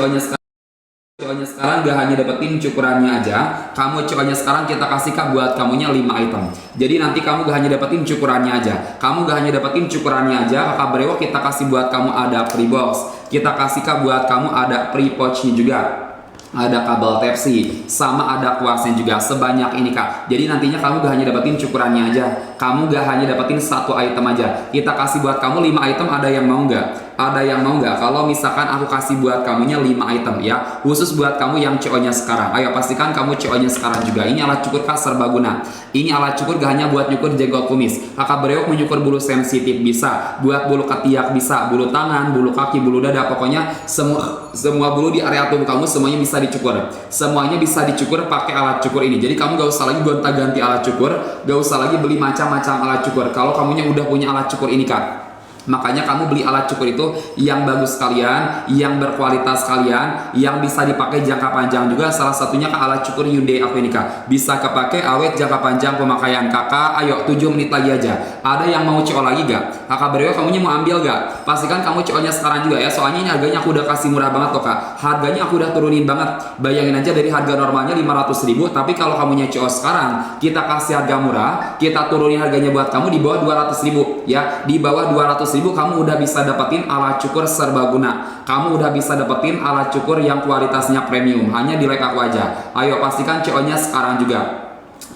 CO-nya sekarang gak hanya dapetin cukurannya aja, CO-nya sekarang kita kasih kak buat kamunya 5 item. Jadi nanti kamu gak hanya dapetin cukurannya aja, kakak brewok kita kasih buat kamu ada free box, kita kasih kak buat kamu ada free pouchnya juga, ada kabel Type-C, sama ada kuasnya juga, sebanyak ini kak. Jadi nantinya kamu gak hanya dapetin cukurannya aja, kamu gak hanya dapetin 1 item aja, kita kasih buat kamu 5 item. Ada yang mau nggak? Kalau misalkan aku kasih buat kamunya 5 item ya, khusus buat kamu yang CO-nya sekarang. Ayo pastikan kamu CO-nya sekarang juga. Ini alat cukur kak serbaguna. Ini alat cukur gak hanya buat nyukur jenggot kumis, kakak brewok menyukur bulu sensitif bisa, buat bulu ketiak bisa, bulu tangan, bulu kaki, bulu dada, pokoknya semua bulu di area tubuh kamu semuanya bisa dicukur. Semuanya bisa dicukur pakai alat cukur ini. Jadi kamu gak usah lagi gonta-ganti alat cukur, gak usah lagi beli macam-macam alat cukur. Kalau kamunya udah punya alat cukur ini kak, makanya kamu beli alat cukur itu yang bagus sekalian, yang berkualitas sekalian, yang bisa dipakai jangka panjang juga. Salah satunya kak alat cukur Hyundai aku ini kak, bisa kepake awet jangka panjang pemakaian kakak. Ayo 7 menit lagi aja. Ada yang mau CO lagi gak? Kakak brewok kamunya mau ambil gak? Pastikan kamu CO-nya sekarang juga ya, soalnya ini harganya aku udah kasih murah banget loh kak. Harganya aku udah turunin banget. Bayangin aja dari harga normalnya 500.000, tapi kalau kamunya CO sekarang kita kasih harga murah, kita turunin harganya buat kamu di bawah 200.000 ya. Di bawah 200.000 kamu udah bisa dapetin alat cukur serbaguna. Kamu udah bisa dapetin alat cukur yang kualitasnya premium, hanya di like aku aja. Ayo pastikan CO-nya sekarang juga.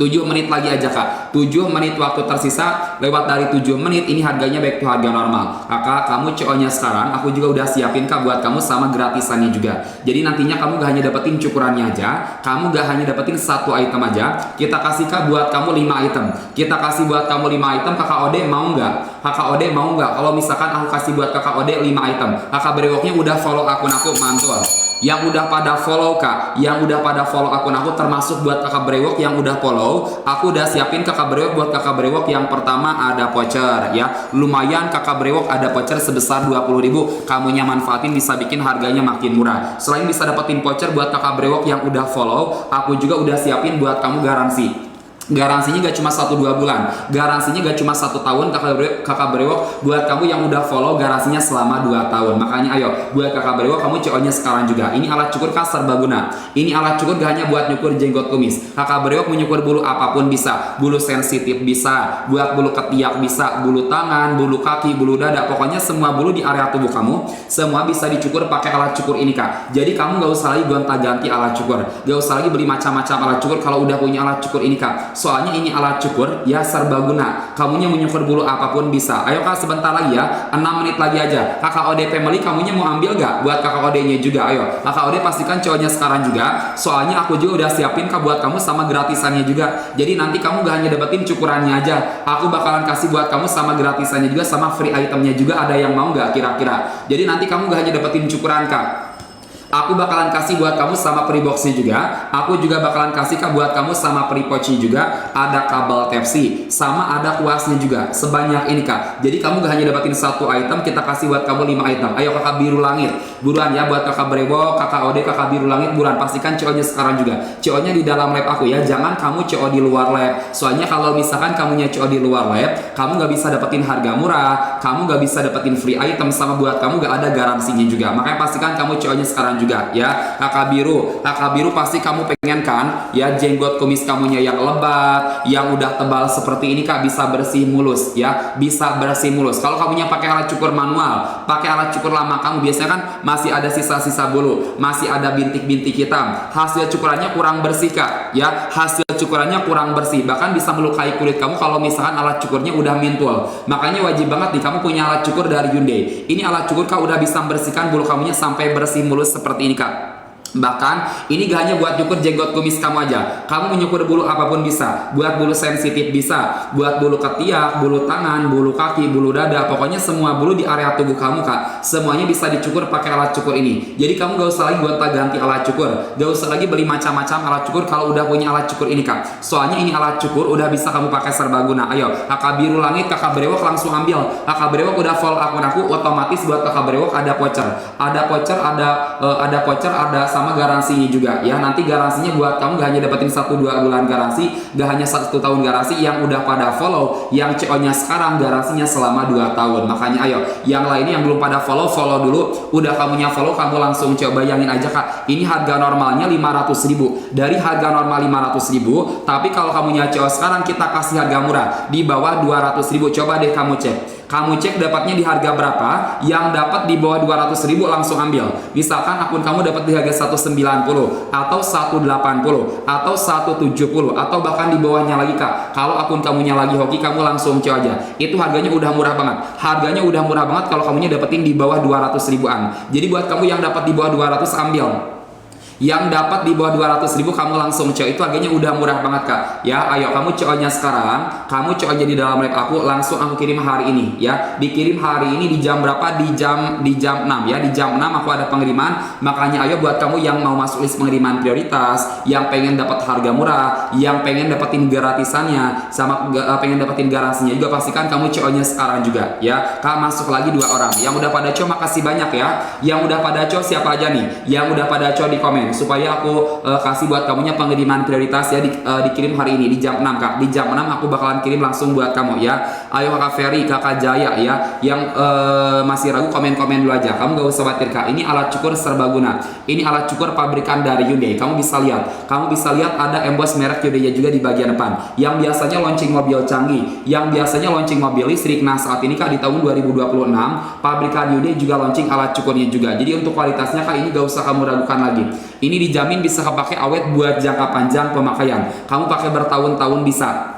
7 menit lagi aja kak, 7 menit waktu tersisa. Lewat dari 7 menit ini harganya back to harga normal. Kakak kamu CO-nya sekarang aku juga udah siapin kak buat kamu sama gratisannya juga. Jadi nantinya kamu gak hanya dapetin cukurannya aja, kamu gak hanya dapetin 1 item aja, kita kasih kak buat kamu 5 item. Kita kasih buat kamu 5 item. Kakak Ode mau nggak? Kalau misalkan aku kasih buat kakak Ode 5 item, kakak brewoknya udah follow akun aku, mantul. Yang udah pada follow kak, akun aku, termasuk buat kakak brewok yang udah follow, aku udah siapin kakak brewok. Buat kakak brewok yang pertama ada voucher ya, lumayan kakak brewok ada voucher sebesar 20.000, kamunya manfaatin bisa bikin harganya makin murah. Selain bisa dapetin voucher buat kakak brewok yang udah follow, aku juga udah siapin buat kamu garansi. Garansinya gak cuma 1-2 bulan, garansinya gak cuma 1 tahun kakak brewok. Buat kamu yang udah follow, garansinya selama 2 tahun. Makanya ayo buat kakak brewok kamu CO-nya sekarang juga. Ini alat cukur kak serbaguna. Ini alat cukur gak hanya buat nyukur jenggot kumis, kakak brewok menyukur bulu apapun bisa, bulu sensitif bisa, buat bulu ketiak bisa, bulu tangan, bulu kaki, bulu dada, pokoknya semua bulu di area tubuh kamu semua bisa dicukur pakai alat cukur ini kak. Jadi kamu gak usah lagi gonta-ganti alat cukur, gak usah lagi beli macam-macam alat cukur kalau udah punya alat cukur ini kak. Soalnya ini alat cukur ya serbaguna, kamunya menyukur bulu apapun bisa. Ayo kak sebentar lagi ya, 6 menit lagi aja. Kakak Ode family kamunya mau ambil gak? Buat kakak Ode nya juga, ayo kakak Ode pastikan CO-nya sekarang juga. Soalnya aku juga udah siapin kak buat kamu sama gratisannya juga. Jadi nanti kamu gak hanya dapetin cukurannya aja, aku bakalan kasih buat kamu sama gratisannya juga, sama free itemnya juga. Ada yang mau gak kira-kira? Jadi nanti kamu gak hanya dapetin cukuran kak, aku bakalan kasih buat kamu sama free boxnya juga. Aku juga bakalan kasih kak buat kamu sama free pouchnya juga. Ada kabel Type-C, sama ada kuasnya juga. Sebanyak ini kak. Jadi kamu gak hanya dapatin 1 item, kita kasih buat kamu 5 item. Ayo kakak biru langit, buruan ya buat kakak brewok, kakak Ode, kakak biru langit, buruan pastikan CO-nya sekarang juga. CO-nya di dalam lab aku ya, jangan kamu CO di luar lab. Soalnya kalau misalkan kamunya CO di luar lab, kamu gak bisa dapetin harga murah, kamu gak bisa dapetin free item, sama buat kamu gak ada garansinya juga. Makanya pastikan kamu CO-nya sekarang juga ya. Kakak biru pasti kamu pengen kan ya jenggot kumis kamunya yang lebat, yang udah tebal seperti ini kak, bisa bersih mulus ya, bisa bersih mulus. Kalau kamunya pakai alat cukur manual, pakai alat cukur lama, kamu biasanya kan masih ada sisa-sisa bulu, masih ada bintik-bintik hitam, hasil cukurannya kurang bersih kak ya, hasil cukurannya kurang bersih, bahkan bisa melukai kulit kamu kalau misalkan alat cukurnya udah mintul. Makanya wajib banget nih kamu punya alat cukur dari Hyundai. Ini alat cukur kak udah bisa membersihkan bulu kamunya sampai bersih mulus seperti ini kak. Bahkan ini gak hanya buat nyukur jenggot kumis kamu aja, kamu menyukur bulu apapun bisa, buat bulu sensitif bisa, buat bulu ketiak, bulu tangan, bulu kaki, bulu dada, pokoknya semua bulu di area tubuh kamu kak, semuanya bisa dicukur pakai alat cukur ini. Jadi kamu gak usah lagi gonta-ganti alat cukur, gak usah lagi beli macam-macam alat cukur kalau udah punya alat cukur ini kak. Soalnya ini alat cukur udah bisa kamu pakai serbaguna. Ayo kakak biru langit, kakak brewok langsung ambil. Kakak brewok udah follow akun aku, otomatis buat kakak brewok ada voucher, ada sama garansinya juga ya. Nanti garansinya buat kamu gak hanya dapetin 1-2 bulan garansi, gak hanya 1 tahun garansi. Yang udah pada follow, yang CO-nya sekarang garansinya selama 2 tahun. Makanya ayo, yang lainnya yang belum pada follow dulu. Udah kamunya follow, kamu langsung coba. Bayangin aja Kak, ini harga normalnya 500.000. Dari harga normal 500.000, tapi kalau kamunya CO sekarang kita kasih harga murah di bawah 200.000. Coba deh kamu cek. Kamu cek dapatnya di harga berapa, yang dapat di bawah 200.000 langsung ambil. Misalkan akun kamu dapat di harga 190 atau 180 atau 170 atau bahkan di bawahnya lagi Kak. Kalau akun kamunya lagi hoki, kamu langsung coba aja. Itu harganya udah murah banget. Harganya udah murah banget kalau kamunya dapetin di bawah 200.000-an. Jadi buat kamu yang dapat di bawah 200 ambil. Yang dapat di bawah 200.000 kamu langsung CO. Itu harganya udah murah banget Kak ya. Ayo kamu CO-nya sekarang, kamu CO aja di dalam live aku, langsung aku kirim hari ini ya. Dikirim hari ini di jam berapa? Di jam 6 ya. Di jam 6 aku ada pengiriman. Makanya ayo buat kamu yang mau masuk list pengiriman prioritas, yang pengen dapat harga murah, yang pengen dapetin gratisannya sama pengen dapetin garansinya juga, pastikan kamu CO-nya sekarang juga ya. Kak, masuk lagi 2 orang. Yang udah pada CO makasih banyak ya. Yang udah pada CO siapa aja nih? Yang udah pada CO di komen supaya aku kasih buat kamunya pengiriman prioritas ya. Dikirim hari ini di jam 6 Kak. Di jam 6 aku bakalan kirim langsung buat kamu ya. Ayo Kakak Ferry, Kakak Jaya ya, yang masih ragu komen-komen dulu aja. Kamu gak usah khawatir Kak. Ini alat cukur serbaguna. Ini alat cukur pabrikan dari Hyundai. Kamu bisa lihat ada emboss merek Hyundai juga di bagian depan. Yang biasanya launching mobil canggih, yang biasanya launching mobil listrik. Nah, saat ini Kak di tahun 2026 pabrikan Hyundai juga launching alat cukurnya juga. Jadi untuk kualitasnya Kak, ini gak usah kamu ragukan lagi. Ini dijamin bisa kepake awet buat jangka panjang pemakaian. Kamu pakai bertahun-tahun bisa.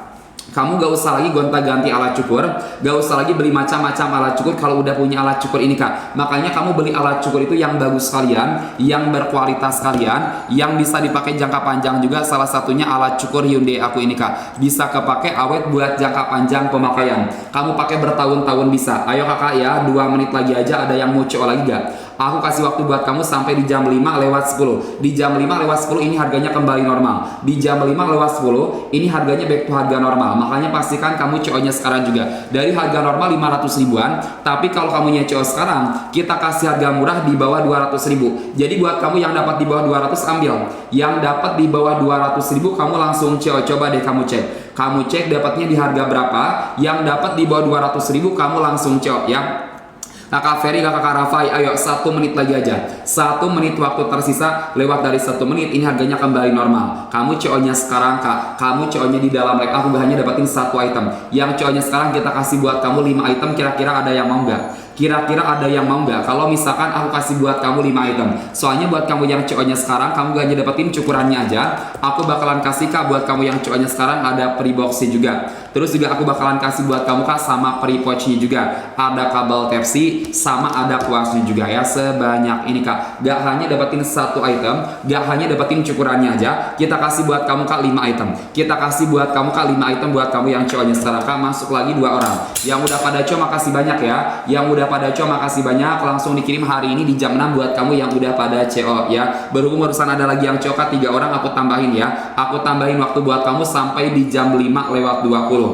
Kamu gak usah lagi gonta-ganti alat cukur, gak usah lagi beli macam-macam alat cukur kalau udah punya alat cukur ini Kak. Makanya kamu beli alat cukur itu yang bagus sekalian, yang berkualitas sekalian, yang bisa dipakai jangka panjang juga. Salah satunya alat cukur Hyundai aku ini Kak. Bisa kepake awet buat jangka panjang pemakaian. Kamu pakai bertahun-tahun bisa. Ayo Kakak ya, 2 menit lagi aja. Ada yang mau CO lagi gak? Aku kasih waktu buat kamu sampai di jam 5:10. Di jam 5:10 ini harganya kembali normal. Di jam 5:10 ini harganya back to harga normal. Makanya pastikan kamu CO-nya sekarang juga. Dari harga normal 500.000-an, tapi kalau kamunya CO sekarang, kita kasih harga murah di bawah 200.000. Jadi buat kamu yang dapat di bawah 200 ambil. Yang dapat di bawah 200.000 kamu langsung CO. Coba deh kamu cek. Kamu cek dapatnya di harga berapa. Yang dapat di bawah 200.000 kamu langsung CO ya. Kakak Ferry, Kakak Rafai, ayo 1 menit lagi aja. 1 menit waktu tersisa, lewat dari 1 menit ini harganya kembali normal. Kamu CO-nya sekarang Kak, kamu CO-nya di dalam live aku gak hanya dapatin 1 item. Yang CO-nya sekarang kita kasih buat kamu 5 item, kira-kira ada yang mau nggak? Kira-kira ada yang mau nggak? Kalau misalkan aku kasih buat kamu 5 item. Soalnya buat kamu yang CO-nya sekarang, kamu gak hanya dapetin cukurannya aja. Aku bakalan kasih Kak buat kamu yang CO-nya sekarang ada free box-nya juga. Terus juga aku bakalan kasih buat kamu Kak sama free pouch-nya juga. Ada kabel Type-C sama ada kuasnya juga ya. Sebanyak ini Kak. Gak hanya dapetin 1 item, gak hanya dapetin cukurannya aja. Kita kasih buat kamu Kak 5 item. Kita kasih buat kamu Kak 5 item buat kamu yang CO-nya sekarang Kak. Masuk lagi 2 orang. Yang udah pada CO makasih banyak ya. Yang udah pada CO makasih banyak, langsung dikirim hari ini di jam 6 buat kamu yang udah pada CO ya. Berhubung urusan ada lagi yang CO Kak 3 orang, aku tambahin ya. Aku tambahin waktu buat kamu sampai di jam 5:20.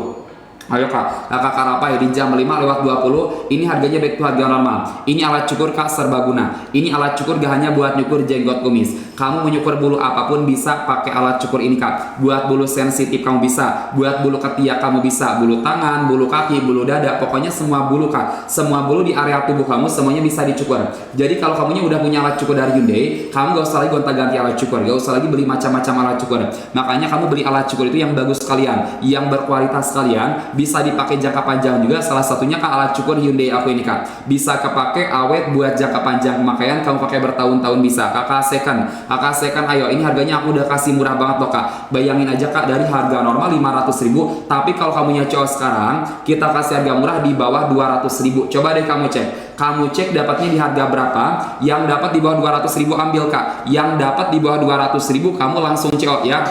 Ayo Kak, Kakak Karapai di jam 5:20 ini harganya back to harga normal. Ini alat cukur Kak serbaguna. Ini alat cukur gak hanya buat nyukur jenggot kumis. Kamu menyukur bulu apapun bisa pakai alat cukur ini Kak. Buat bulu sensitif kamu bisa, buat bulu ketiak kamu bisa, bulu tangan, bulu kaki, bulu dada, pokoknya semua bulu Kak. Semua bulu di area tubuh kamu semuanya bisa dicukur. Jadi kalau kamunya udah punya alat cukur dari Hyundai, kamu gak usah lagi gonta-ganti alat cukur, gak usah lagi beli macam-macam alat cukur. Makanya kamu beli alat cukur itu yang bagus sekalian, yang berkualitas sekalian, bisa dipakai jangka panjang juga. Salah satunya Kak alat cukur Hyundai aku ini Kak. Bisa kepake awet buat jangka panjang pemakaian, kamu pakai bertahun-tahun bisa. Kakak second, ayo ini harganya aku udah kasih murah banget loh Kak. Bayangin aja Kak, dari harga normal 500.000, tapi kalau kamunya CO sekarang, kita kasih harga murah di bawah 200.000. Coba deh kamu cek. Kamu cek dapatnya di harga berapa. Yang dapat di bawah 200.000 ambil Kak. Yang dapat di bawah 200.000 kamu langsung CO ya.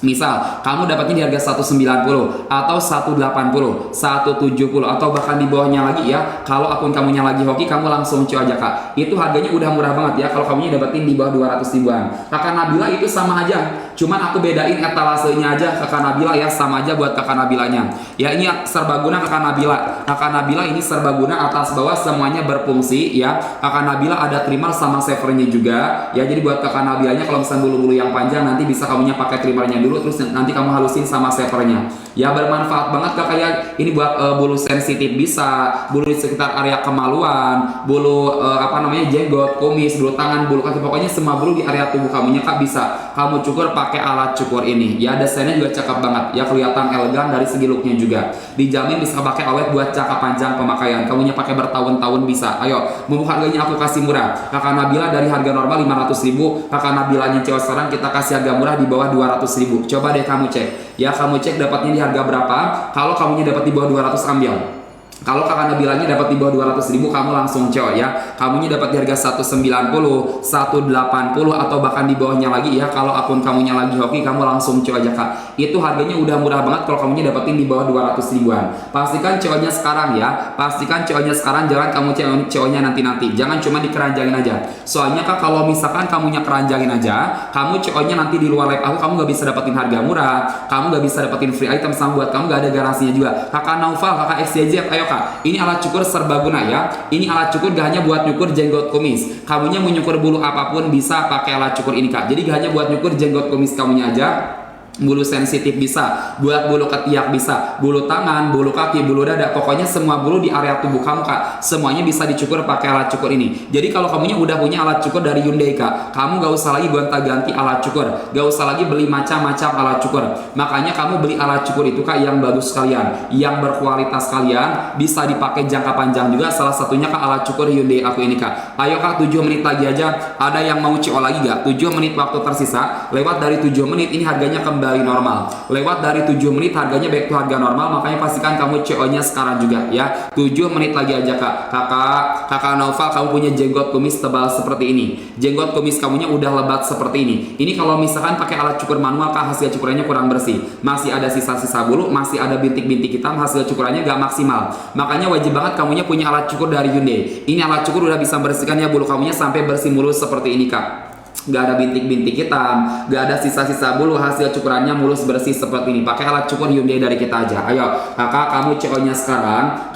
Misal, kamu dapatnya di harga 190 atau 180, 170 atau bahkan di bawahnya lagi ya. Kalau akun kamunya lagi hoki, kamu langsung cuy aja kak. Itu harganya udah murah banget ya kalau kamunya dapetin di bawah 200 ribuan. Kakak Nabila itu sama aja. Cuman aku bedain etalasenya aja kakak Nabila ya, sama aja buat kakak Nabilanya. Ya ini serbaguna kakak Nabila. Kakak Nabila ini serbaguna atas bawah semuanya berfungsi ya. Kakak Nabila ada trimmer sama savernya juga. Ya jadi buat kakak Nabilanya kalau misalnya bulu-bulu yang panjang nanti bisa kamunya pakai trimmernya dulu, terus nanti kamu halusin sama savernya. Ya bermanfaat banget kak, kayak ini buat bulu sensitif bisa, bulu di sekitar area kemaluan, bulu jenggot, kumis, bulu tangan, bulu kaki, pokoknya semua bulu di area tubuh kamunya kak bisa kamu cukur pakai alat cukur ini. Ya desainnya juga cakep banget ya, kelihatan elegan dari segi looknya juga. Dijamin bisa pakai awet buat jangka panjang pemakaian. Kamunya pakai bertahun-tahun bisa. Ayo, mumpung harganya aku kasih murah. Kakak Nabila dari harga normal 500 ribu, kakak Nabilanya cewek sekarang kita kasih harga murah di bawah 200 ribu. Coba deh kamu cek. Ya kamu cek dapatnya di harga berapa. Kalau kamunya dapat di bawah 200 ambil. Kalau kakak Nabilanya dapat di bawah 200 ribu, kamu langsung coy ya. Kamunya dapat di harga 190, 180 atau bahkan di bawahnya lagi ya. Kalau akun kamunya lagi hoki, kamu langsung coy aja kak. Itu harganya udah murah banget kalau kamunya dapetin di bawah 200 ribuan. Pastikan coynya sekarang ya. Pastikan coynya sekarang, jangan kamu coynya nanti-nanti. Jangan cuma dikeranjangin aja. Soalnya kak kalau misalkan kamunya keranjangin aja, kamu coynya nanti di luar live aku, kamu gak bisa dapetin harga murah. Kamu gak bisa dapetin free item, sama buat kamu gak ada garansinya juga. Kakak Naufal, kakak XYZ, ayo kak, ini alat cukur serbaguna ya. Ini alat cukur gak hanya buat nyukur jenggot kumis. Kamunya mau nyukur bulu apapun bisa pakai alat cukur ini kak. Jadi gak hanya buat nyukur jenggot kumis kamunya aja, bulu sensitif bisa, buat bulu ketiak bisa, bulu tangan, bulu kaki, bulu dada, pokoknya semua bulu di area tubuh kamu kak, semuanya bisa dicukur pakai alat cukur ini. Jadi kalau kamunya udah punya alat cukur dari Hyundai kak, kamu gak usah lagi gonta-ganti alat cukur, gak usah lagi beli macam-macam alat cukur. Makanya kamu beli alat cukur itu kak yang bagus sekalian, yang berkualitas kalian, bisa dipakai jangka panjang juga. Salah satunya kak alat cukur Hyundai aku ini kak. Ayo kak, 7 menit lagi aja. Ada yang mau CO lagi gak? 7 menit waktu tersisa. Lewat dari 7 menit ini harganya kembali normal. Lewat dari 7 menit harganya back to harga normal. Makanya pastikan kamu CO nya sekarang juga ya. 7 menit lagi aja kak. Kakak Naufal, kamu punya jenggot kumis tebal seperti ini, jenggot kumis kamunya udah lebat seperti ini. Ini kalau misalkan pakai alat cukur manual kak, hasil cukurannya kurang bersih, masih ada sisa-sisa bulu, masih ada bintik-bintik hitam, hasil cukurannya gak maksimal. Makanya wajib banget kamunya punya alat cukur dari Hyundai. Ini alat cukur udah bisa membersihkan ya bulu kamunya sampai bersih mulus seperti ini kak. Gak ada bintik-bintik hitam, gak ada sisa-sisa bulu, hasil cukurannya mulus bersih seperti ini. Pakai alat cukur Hyundai dari kita aja. Ayo kakak, kamu CO nya sekarang,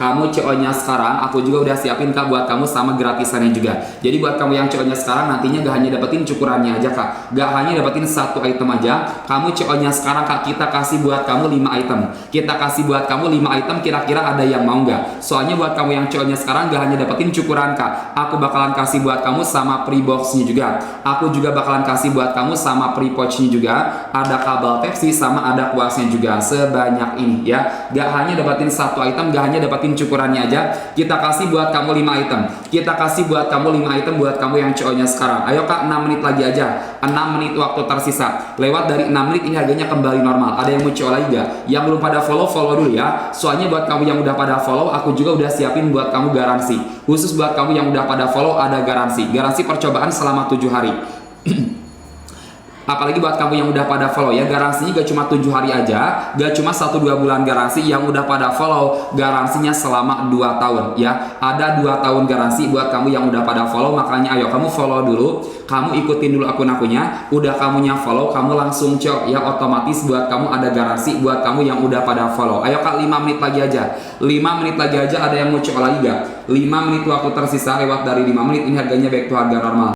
aku juga udah siapin kak buat kamu sama gratisannya juga. Jadi buat kamu yang CO nya sekarang, nantinya gak hanya dapetin cukurannya aja kak, gak hanya dapetin satu item aja. Kamu CO nya sekarang kak, kita kasih buat kamu 5 item. Kita kasih buat kamu 5 item, kira-kira ada yang mau gak? Soalnya buat kamu yang CO nya sekarang gak hanya dapetin cukuran kak, aku bakalan kasih buat kamu sama free boxnya juga. Aku juga bakalan kasih buat kamu sama free pouchnya juga, ada kabel Type-C sama ada kuasnya juga, sebanyak ini ya. Gak hanya dapatin satu item, gak hanya dapatin cukurannya aja, kita kasih buat kamu 5 item. Kita kasih buat kamu 5 item buat kamu yang CO nya sekarang. Ayo kak, 6 menit lagi aja, 6 menit waktu tersisa. Lewat dari 6 menit ini harganya kembali normal. Ada yang mau CO lagi gak? Yang belum pada follow, follow dulu ya. Soalnya buat kamu yang udah pada follow, aku juga udah siapin buat kamu garansi. Khusus buat kamu yang udah pada follow ada garansi. Garansi percobaan selama 7 hari. Apalagi buat kamu yang udah pada follow ya, garansinya gak cuma 7 hari aja, gak cuma 1-2 bulan garansi. Yang udah pada follow garansinya selama 2 tahun ya. Ada 2 tahun garansi buat kamu yang udah pada follow. Makanya ayo kamu follow dulu, kamu ikutin dulu akun-akunnya. Udah kamunya follow, kamu langsung cok ya, otomatis buat kamu ada garansi buat kamu yang udah pada follow. Ayo kak, 5 menit lagi aja, 5 menit lagi aja. Ada yang mau cok lagi gak? 5 menit waktu tersisa. Lewat dari 5 menit ini harganya back to harga normal.